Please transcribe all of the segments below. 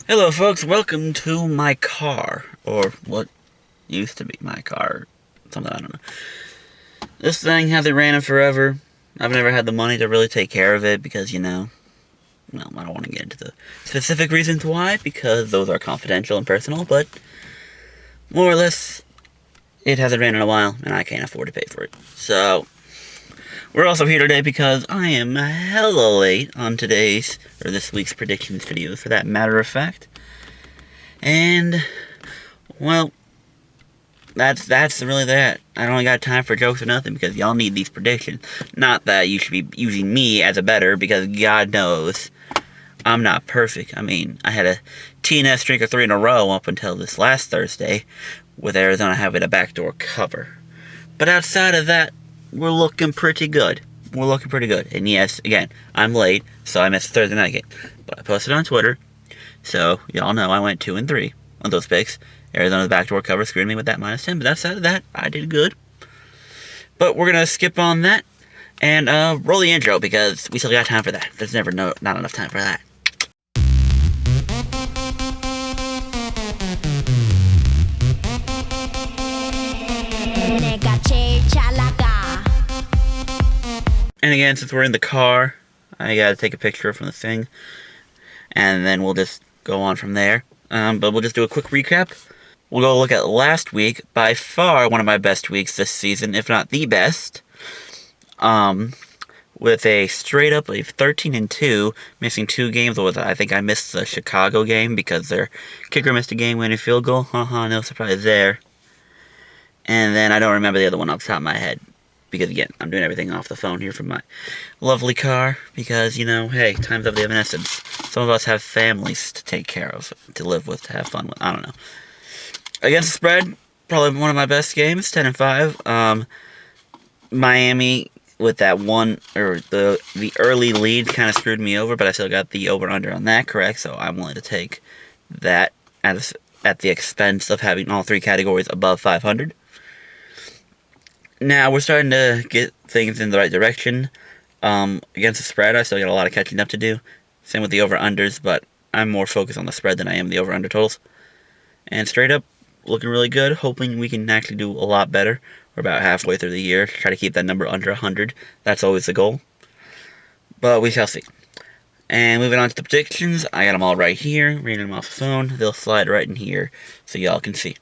Hello folks, welcome to my car, or what used to be my car, something I don't know. This thing hasn't ran in forever. I've never had the money to really take care of it because, well, I don't want to get into the specific reasons why, because those are confidential and personal, but more or less, it hasn't ran in a while, and I can't afford to pay for it. So, we're also here today because I am hella late on today's, or this week's predictions video, for that matter of fact. And, well, that's really that. I don't got time for jokes or nothing because y'all need these predictions. Not that you should be using me as a better, because God knows I'm not perfect. I mean, I had a TNS streak of 3 in a row up until this last Thursday, with Arizona having a backdoor cover. But outside of that, we're looking pretty good. We're looking pretty good. And yes, again, I'm late, so I missed the Thursday night game. But I posted on Twitter, so y'all know I went 2 and 3 on those picks. Arizona's backdoor cover screwed me with that -10, but outside of that, I did good. But we're gonna skip on that and roll the intro because we still got time for that. There's never not enough time for that. And again, since we're in the car, I gotta take a picture from the thing, and then we'll just go on from there. But we'll just do a quick recap. We'll go look at last week, by far one of my best weeks this season, if not the best. With a straight up 13-2, missing 2 games. I think I missed the Chicago game because their kicker missed a game-winning field goal. Haha, no surprise there. And then I don't remember the other one off the top of my head. Because, again, I'm doing everything off the phone here from my lovely car. Because, hey, time's of the essence. Some of us have families to take care of, to live with, to have fun with. I don't know. Against the spread, probably one of my best games, 10-5. Miami, with that one, or the early lead kind of screwed me over, but I still got the over-under on that correct, so I'm willing to take that at the expense of having all 3 categories above 500. Now, we're starting to get things in the right direction. Against the spread, I still got a lot of catching up to do. Same with the over-unders, but I'm more focused on the spread than I am the over-under totals. And straight up, looking really good. Hoping we can actually do a lot better. We're about halfway through the year. Try to keep that number under 100. That's always the goal. But we shall see. And moving on to the predictions, I got them all right here. Reading them off the phone. They'll slide right in here so y'all can see.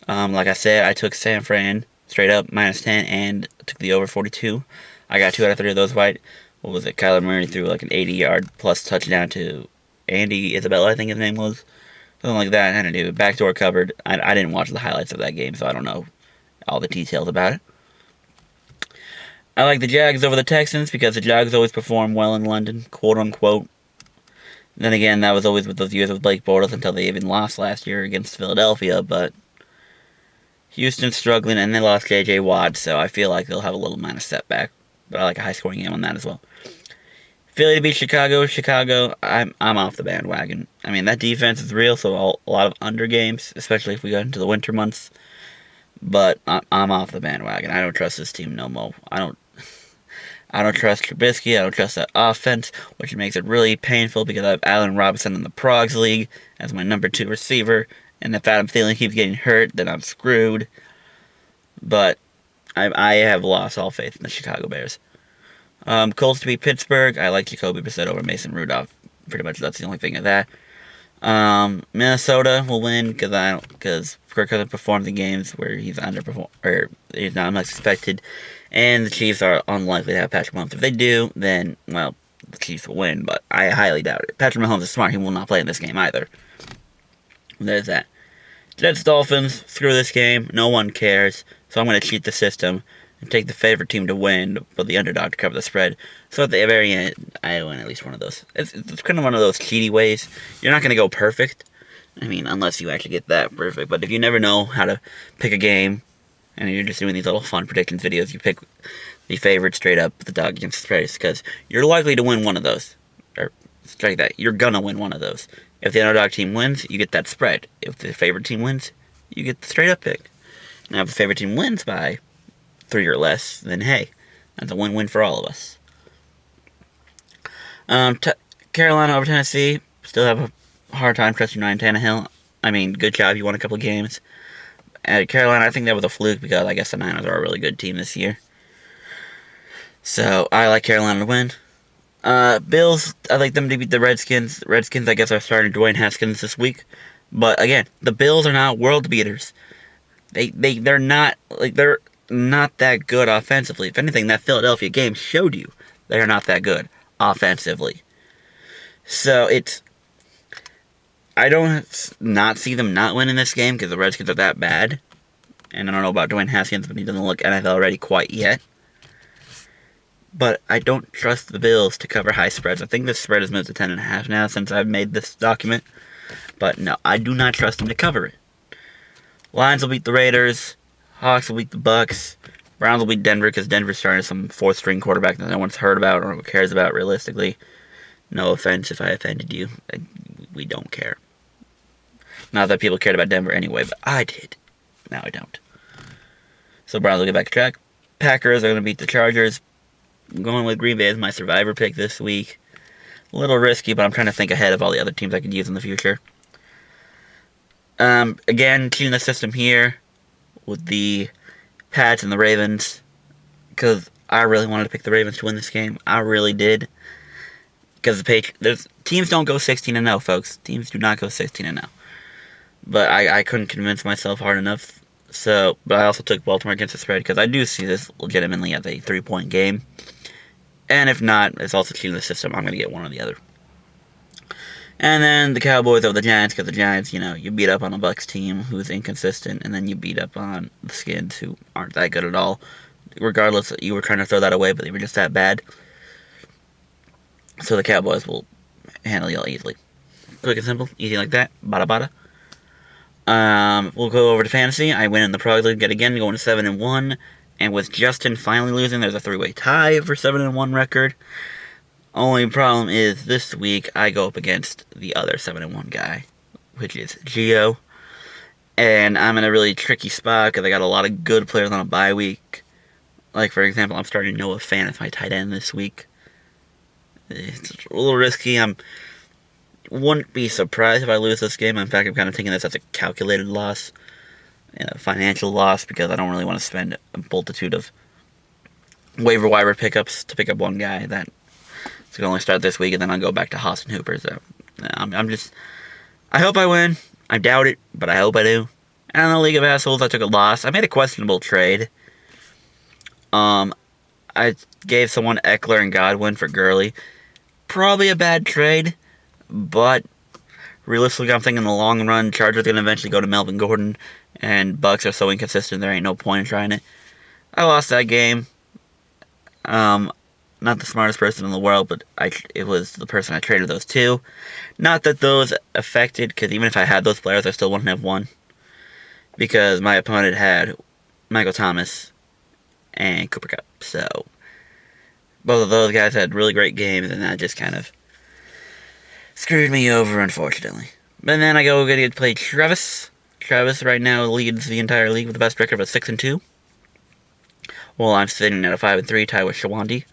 Like I said, I took San Fran straight up -10 and took the over 42. I got 2 out of 3 of those right. What was it? Kyler Murray threw like an 80-yard plus touchdown to Andy Isabella, I think his name was. Something like that. I don't know. Backdoor covered. I didn't watch the highlights of that game, so I don't know all the details about it. I like the Jags over the Texans because the Jags always perform well in London, quote unquote. Then again, that was always with those years with Blake Bortles until they even lost last year against Philadelphia, but Houston's struggling and they lost J.J. Watt, so I feel like they'll have a little minor setback. But I like a high-scoring game on that as well. Philly to beat Chicago. Chicago, I'm off the bandwagon. I mean, that defense is real, so a lot of under games, especially if we go into the winter months. But I'm off the bandwagon. I don't trust this team no more. I don't trust Trubisky. I don't trust that offense, which makes it really painful because I have Allen Robinson in the Progs League as my number 2 receiver. And if Adam Thielen keeps getting hurt, then I'm screwed. But I have lost all faith in the Chicago Bears. Colts to beat Pittsburgh. I like Jacoby Brissett over Mason Rudolph. Pretty much that's the only thing of that. Minnesota will win because Kirk Cousins performed the games where he's underperformed or he's not much expected, and the Chiefs are unlikely to have Patrick Mahomes. If they do, then well, the Chiefs will win, but I highly doubt it. Patrick Mahomes is smart; he will not play in this game either. There's that. Jets Dolphins. Screw this game. No one cares. So I'm going to cheat the system and take the favorite team to win, but the underdog to cover the spread. So at the very end, I win at least one of those. It's kind of one of those cheaty ways. You're not going to go perfect. I mean, unless you actually get that perfect. But if you never know how to pick a game, and you're just doing these little fun predictions videos, you pick the favorite straight up, the dog against the spread, because you're likely to win one of those. Or, strike that, you're going to win one of those. If the underdog team wins, you get that spread. If the favorite team wins, you get the straight up pick. Now, if the favorite team wins by 3 or less, then hey, that's a win-win for all of us. Carolina over Tennessee, still have hard time trusting Ryan Tannehill. I mean, good job, you won a couple games. At Carolina, I think that was a fluke because I guess the Niners are a really good team this year. So, I like Carolina to win. Bills, I like them to beat the Redskins. Redskins, I guess, are starting Dwayne Haskins this week. But, again, the Bills are not world beaters. They're not that good offensively. If anything, that Philadelphia game showed you they're not that good offensively. So, I don't not see them not winning this game because the Redskins are that bad. And I don't know about Dwayne Haskins, but he doesn't look NFL ready quite yet. But I don't trust the Bills to cover high spreads. I think the spread has moved to 10.5 now since I've made this document. But no, I do not trust them to cover it. Lions will beat the Raiders. Hawks will beat the Bucks. Browns will beat Denver because Denver's starting some fourth-string quarterback that no one's heard about or cares about realistically. No offense if I offended you. We don't care. Not that people cared about Denver anyway, but I did. Now I don't. So Browns will get back to track. Packers are going to beat the Chargers. I'm going with Green Bay as my survivor pick this week. A little risky, but I'm trying to think ahead of all the other teams I could use in the future. Again, choosing the system here with the Pats and the Ravens. Because I really wanted to pick the Ravens to win this game. I really did. Because teams don't go 16-0, folks. Teams do not go 16-0. But I couldn't convince myself hard enough. But I also took Baltimore against the spread because I do see this legitimately as a 3-point game. And if not, it's also cheating the system. I'm going to get one or the other. And then the Cowboys over the Giants because the Giants, you beat up on a Bucs team who's inconsistent, and then you beat up on the Skins who aren't that good at all. Regardless, you were trying to throw that away, but they were just that bad. So the Cowboys will handle you all easily. Quick and simple, easy like that. Bada bada. We'll go over to fantasy. I win in the Progs League yet again, going 7-1. And with Justin finally losing, there's a 3-way tie for 7-1 record. Only problem is this week I go up against the other 7-1 guy, which is GOOOOO. And I'm in a really tricky spot because I got a lot of good players on a bye week. Like, for example, I'm starting Noah Fant as my tight end this week. It's a little risky. Wouldn't be surprised if I lose this game. In fact, I'm kind of taking this as a calculated loss. A financial loss because I don't really want to spend a multitude of waiver wire pickups to pick up one guy that is going to only start this week, and then I'll go back to Haas and Hooper. So I hope I win. I doubt it, but I hope I do. And in the League of Assholes, I took a loss. I made a questionable trade. I gave someone Eckler and Godwin for Gurley. Probably a bad trade, but realistically, I'm thinking in the long run, Chargers are going to eventually go to Melvin Gordon, and Bucks are so inconsistent, there ain't no point in trying it. I lost that game. Not the smartest person in the world, but it was the person I traded those to. Not that those affected, because even if I had those players, I still wouldn't have won. Because my opponent had Michael Thomas and Cooper Kupp. So, both of those guys had really great games, and that just kind of screwed me over, unfortunately. But then I go get to play Travis. Travis right now leads the entire league with the best record of a 6-2. Well, I'm sitting at a 5-3, tied with Shawandi.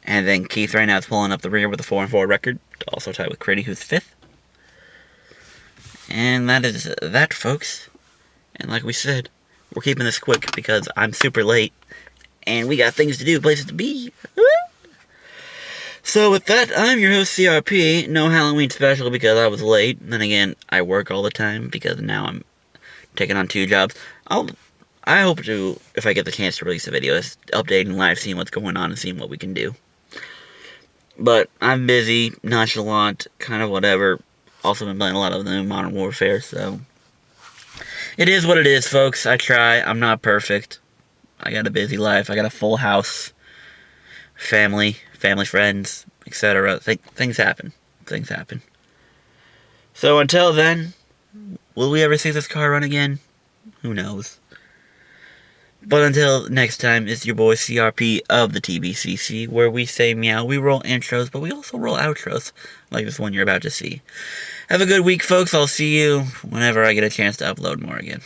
And then Keith right now is pulling up the rear with a 4-4 record, also tied with Critty, who's 5th. And that is that, folks. And like we said, we're keeping this quick because I'm super late, and we got things to do, places to be. So with that, I'm your host, CRP. No Halloween special because I was late. And then again, I work all the time because now I'm taking on 2 jobs. I hope to, if I get the chance to release a video, just updating live, seeing what's going on and seeing what we can do. But I'm busy, nonchalant, kind of whatever. Also been playing a lot of the new Modern Warfare, so it is what it is, folks. I try. I'm not perfect. I got a busy life. I got a full house. Family, friends, etc. Things happen. Things happen. So until then, will we ever see this car run again? Who knows? But until next time, it's your boy CRP of the TBCC, where we say meow. We roll intros, but we also roll outros, like this one you're about to see. Have a good week, folks. I'll see you whenever I get a chance to upload more again.